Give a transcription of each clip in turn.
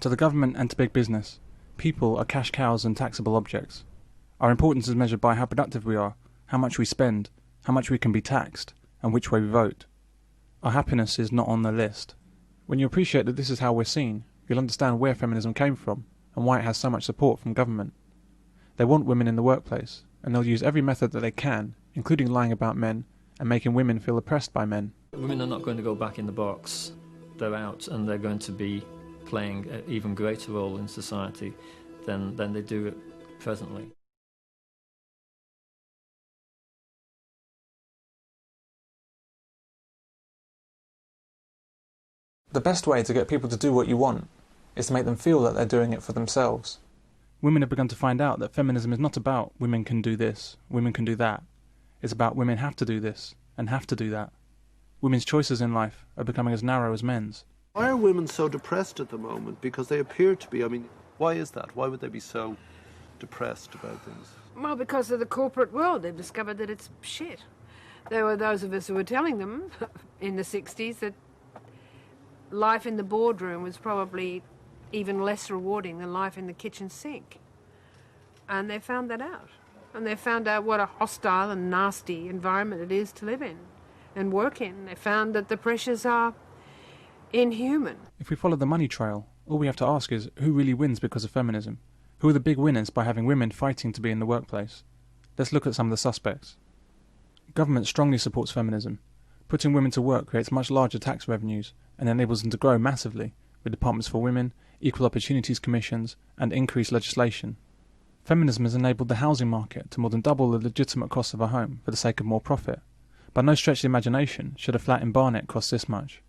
To the government and to big business, people are cash cows and taxable objects. Our importance is measured by how productive we are, how much we spend, how much we can be taxed, and which way we vote. Our happiness is not on the list. When you appreciate that this is how we're seen, you'll understand where feminism came from and why it has so much support from government. They want women in the workplace, and they'll use every method that they can, including lying about men and making women feel oppressed by men. Women are not going to go back in the box. They're out, and they're going to be playing an even greater role in society than they do presently. The best way to get people to do what you want is to make them feel that they're doing it for themselves. Women have begun to find out that feminism is not about women can do this, women can do that. It's about women have to do this and have to do that. Women's choices in life are becoming as narrow as men's. Why are women so depressed at the moment? Because they appear to be. I mean, why is that? Why would they be so depressed about things? Well, because of the corporate world. They've discovered that it's shit. There were those of us who were telling them in the 60s that life in the boardroom was probably even less rewarding than life in the kitchen sink. And they found that out. And they found out what a hostile and nasty environment it is to live in and work in. They found that the pressures are inhuman. If we follow the money trail, all we have to ask is who really wins because of feminism? Who are the big winners by having women fighting to be in the workplace? Let's look at some of the suspects. Government strongly supports feminism. Putting women to work creates much larger tax revenues and enables them to grow massively, with departments for women, equal opportunities commissions, and increased legislation. Feminism has enabled the housing market to more than double the legitimate cost of a home for the sake of more profit. By no stretch of the imagination should a flat in Barnet cost this much.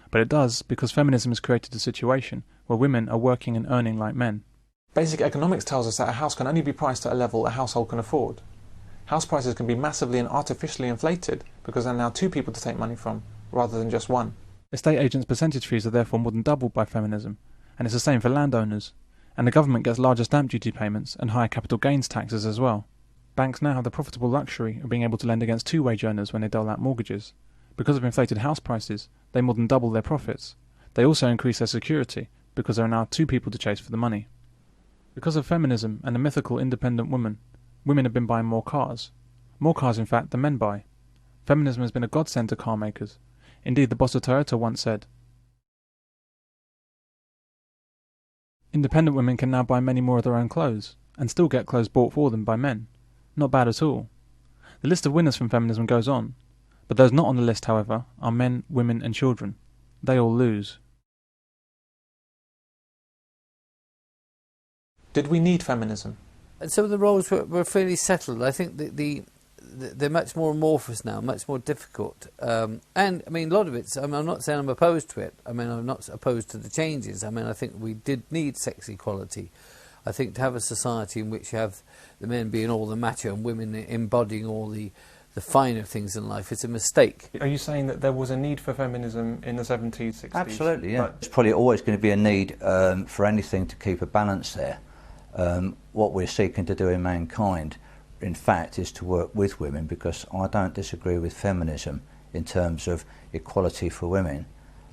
But it does because feminism has created a situation where women are working and earning like men. Basic economics tells us that a house can only be priced at a level a household can afford. House prices can be massively and artificially inflated because there are now two people to take money from, rather than just one. Estate agents' percentage fees are therefore more than doubled by feminism, and it's the same for landowners. And the government gets larger stamp duty payments and higher capital gains taxes as well. Banks now have the profitable luxury of being able to lend against two-wage earners when they dole out mortgages. Because of inflated house prices, they more than double their profits. They also increase their security because there are now two people to chase for the money. Because of feminism and the mythical independent woman, women have been buying more cars. More cars, in fact, than men buy. Feminism has been a godsend to car makers. Indeed, the boss of Toyota once said, "Independent women can now buy many more of their own clothes, and still get clothes bought for them by men. Not bad at all." The list of winners from feminism goes on, but those not on the list, however, are men, women and children. They all lose. Did we need feminism? And some of the roles were fairly settled. I think they're much more amorphous now, much more difficult. And, I mean, a lot of it's, I'm not saying I'm opposed to it. I mean, I'm not opposed to the changes. I mean, I think we did need sex equality. I think to have a society in which you have the men being all the macho and women embodying all the finer things in life, it's a mistake. Are you saying that there was a need for feminism in the 70s, 60s? Absolutely, yeah. There's probably always going to be a need for anything to keep a balance there. What we're seeking to do in mankind, in fact, is to work with women, because I don't disagree with feminism in terms of equality for women.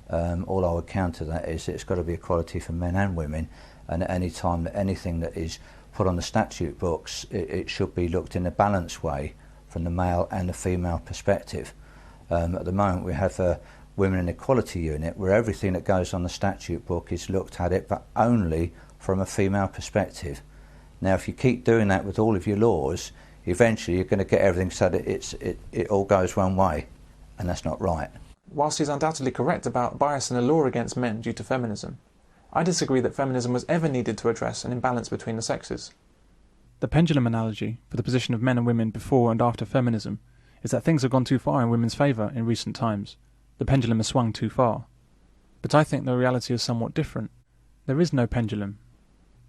All I would counter that is it's got to be equality for men and women, and at any time that anything that is put on the statute books, it should be looked in a balanced way from the male and the female perspective. At the moment we have a Women and Equality Unit where everything that goes on the statute book is looked at it, but only from a female perspective. Now if you keep doing that with all of your laws, eventually you're going to get everything so that it all goes one way, and that's not right. Whilst he's undoubtedly correct about bias in the law against men due to feminism, I disagree that feminism was ever needed to address an imbalance between the sexes. The pendulum analogy for the position of men and women before and after feminism is that things have gone too far in women's favour in recent times. The pendulum has swung too far. But I think the reality is somewhat different. There is no pendulum.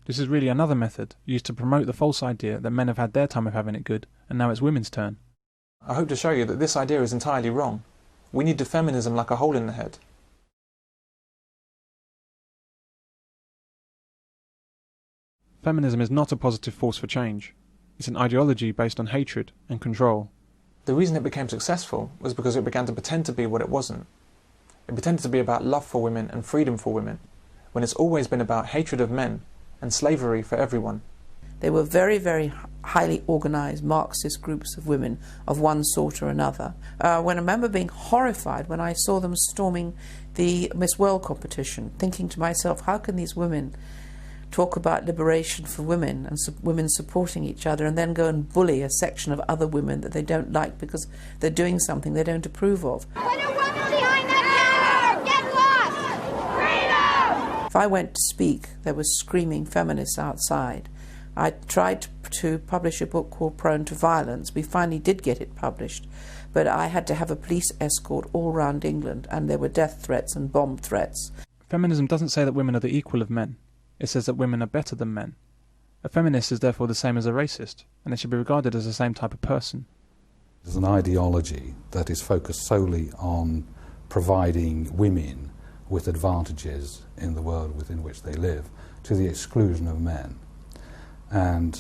This is really another method used to promote the false idea that men have had their time of having it good and now it's women's turn. I hope to show you that this idea is entirely wrong. We need feminism like a hole in the head. Feminism is not a positive force for change. It's an ideology based on hatred and control. The reason it became successful was because it began to pretend to be what it wasn't. It pretended to be about love for women and freedom for women, when it's always been about hatred of men and slavery for everyone. They were very, very highly organised Marxist groups of women of one sort or another. When I remember being horrified when I saw them storming the Miss World competition, thinking to myself, how can these women talk about liberation for women and women supporting each other and then go and bully a section of other women that they don't like because they're doing something they don't approve of. Put a woman behind that counter! Get lost! Freedom! If I went to speak, there were screaming feminists outside. I tried to publish a book called Prone to Violence. We finally did get it published, but I had to have a police escort all round England, and there were death threats and bomb threats. Feminism doesn't say that women are the equal of men. It says that women are better than men. A feminist is therefore the same as a racist, and they should be regarded as the same type of person. There's an ideology that is focused solely on providing women with advantages in the world within which they live, to the exclusion of men. And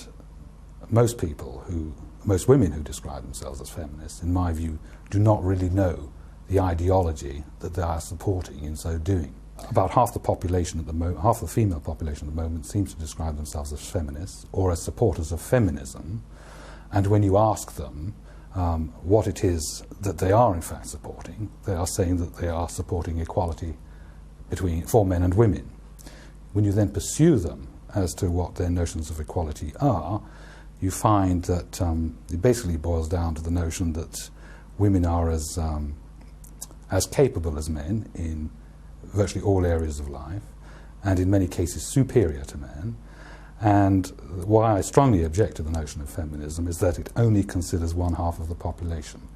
most women who describe themselves as feminists, in my view, do not really know the ideology that they are supporting in so doing. About half the population at the moment, half the female population at the moment, seems to describe themselves as feminists or as supporters of feminism. And when you ask them what it is that they are in fact supporting, they are saying that they are supporting equality for men and women. When you then pursue them as to what their notions of equality are, you find that it basically boils down to the notion that women are as capable as men in virtually all areas of life, and in many cases superior to men. And why I strongly object to the notion of feminism is that it only considers one half of the population,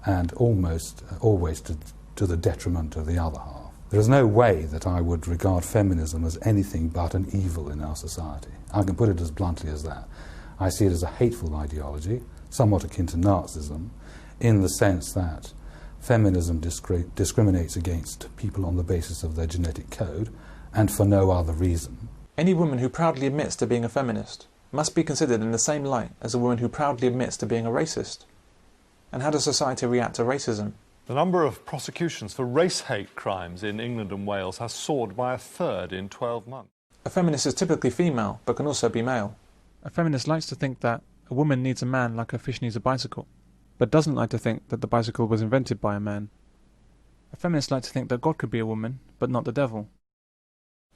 and almost always to the detriment of the other half. There is no way that I would regard feminism as anything but an evil in our society. I can put it as bluntly as that. I see it as a hateful ideology, somewhat akin to Nazism, in the sense that feminism discriminates against people on the basis of their genetic code, and for no other reason. Any woman who proudly admits to being a feminist must be considered in the same light as a woman who proudly admits to being a racist. And how does society react to racism? The number of prosecutions for race-hate crimes in England and Wales has soared by a third in 12 months. A feminist is typically female, but can also be male. A feminist likes to think that a woman needs a man like a fish needs a bicycle, but doesn't like to think that the bicycle was invented by a man. A feminist likes to think that God could be a woman, but not the devil.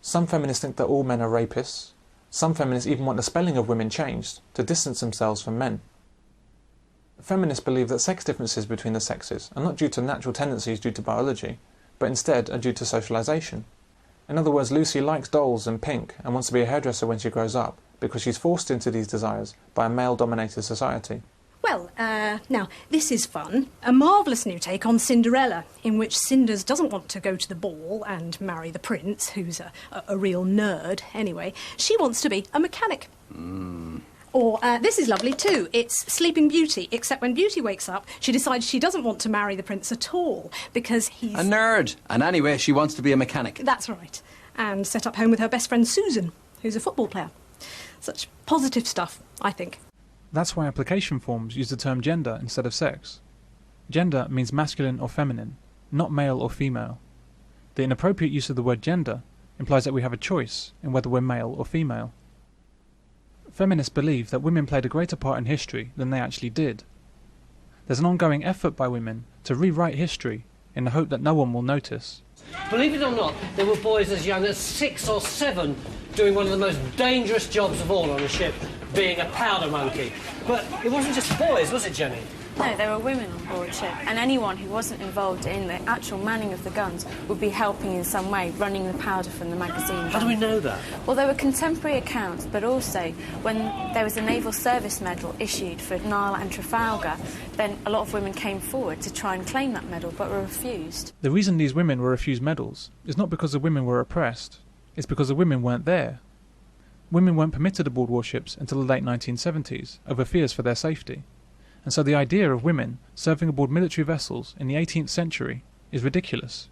Some feminists think that all men are rapists. Some feminists even want the spelling of women changed to distance themselves from men. Feminists believe that sex differences between the sexes are not due to natural tendencies due to biology, but instead are due to socialization. In other words, Lucy likes dolls and pink and wants to be a hairdresser when she grows up because she's forced into these desires by a male-dominated society. Well, now, this is fun. A marvellous new take on Cinderella, in which Cinders doesn't want to go to the ball and marry the prince, who's a real nerd anyway. She wants to be a mechanic. Or, this is lovely too. It's Sleeping Beauty, except when Beauty wakes up, she decides she doesn't want to marry the prince at all, because he's... a nerd! And anyway, she wants to be a mechanic. That's right. And set up home with her best friend Susan, who's a football player. Such positive stuff, I think. That's why application forms use the term gender instead of sex. Gender means masculine or feminine, not male or female. The inappropriate use of the word gender implies that we have a choice in whether we're male or female. Feminists believe that women played a greater part in history than they actually did. There's an ongoing effort by women to rewrite history in the hope that no one will notice. Believe it or not, there were boys as young as 6 or 7 doing one of the most dangerous jobs of all on a ship, being a powder monkey. But it wasn't just boys, was it, Jenny? No, there were women on board ship, and anyone who wasn't involved in the actual manning of the guns would be helping in some way, running the powder from the magazine. How do we know that? Well, there were contemporary accounts, but also when there was a Naval Service Medal issued for Nile and Trafalgar, then a lot of women came forward to try and claim that medal, but were refused. The reason these women were refused medals is not because the women were oppressed, it's because the women weren't there. Women weren't permitted aboard warships until the late 1970s, over fears for their safety. And so the idea of women serving aboard military vessels in the 18th century is ridiculous.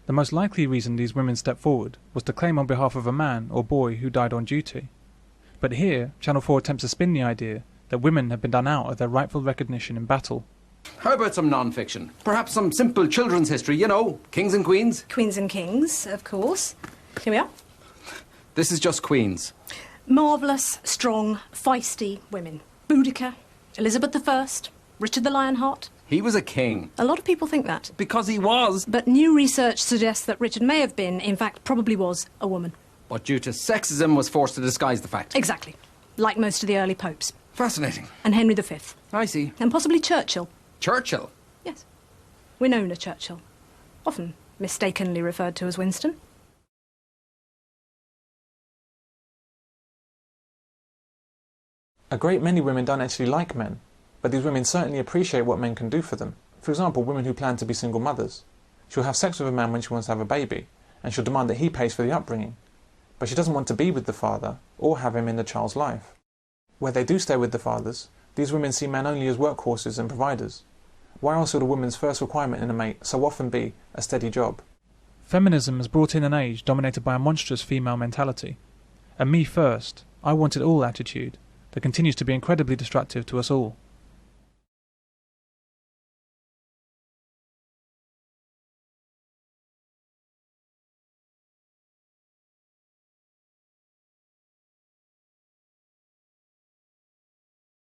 The most likely reason these women stepped forward was to claim on behalf of a man or boy who died on duty. But here, Channel 4 attempts to spin the idea that women have been done out of their rightful recognition in battle. How about some non-fiction? Perhaps some simple children's history, you know, kings and queens? Queens and kings, of course. Here we are. This is just Queens. Marvellous, strong, feisty women. Boudica, Elizabeth I, Richard the Lionheart. He was a king. A lot of people think that. Because he was. But new research suggests that Richard may have been, in fact, probably was, a woman. But due to sexism was forced to disguise the fact. Exactly. Like most of the early popes. Fascinating. And Henry V. I see. And possibly Churchill. Churchill? Yes. Winona Churchill. Often mistakenly referred to as Winston. A great many women don't actually like men, but these women certainly appreciate what men can do for them. For example, women who plan to be single mothers. She'll have sex with a man when she wants to have a baby, and she'll demand that he pays for the upbringing. But she doesn't want to be with the father, or have him in the child's life. Where they do stay with the fathers, these women see men only as workhorses and providers. Why else would a woman's first requirement in a mate so often be a steady job? Feminism has brought in an age dominated by a monstrous female mentality. A me first, I want it all attitude that continues to be incredibly destructive to us all.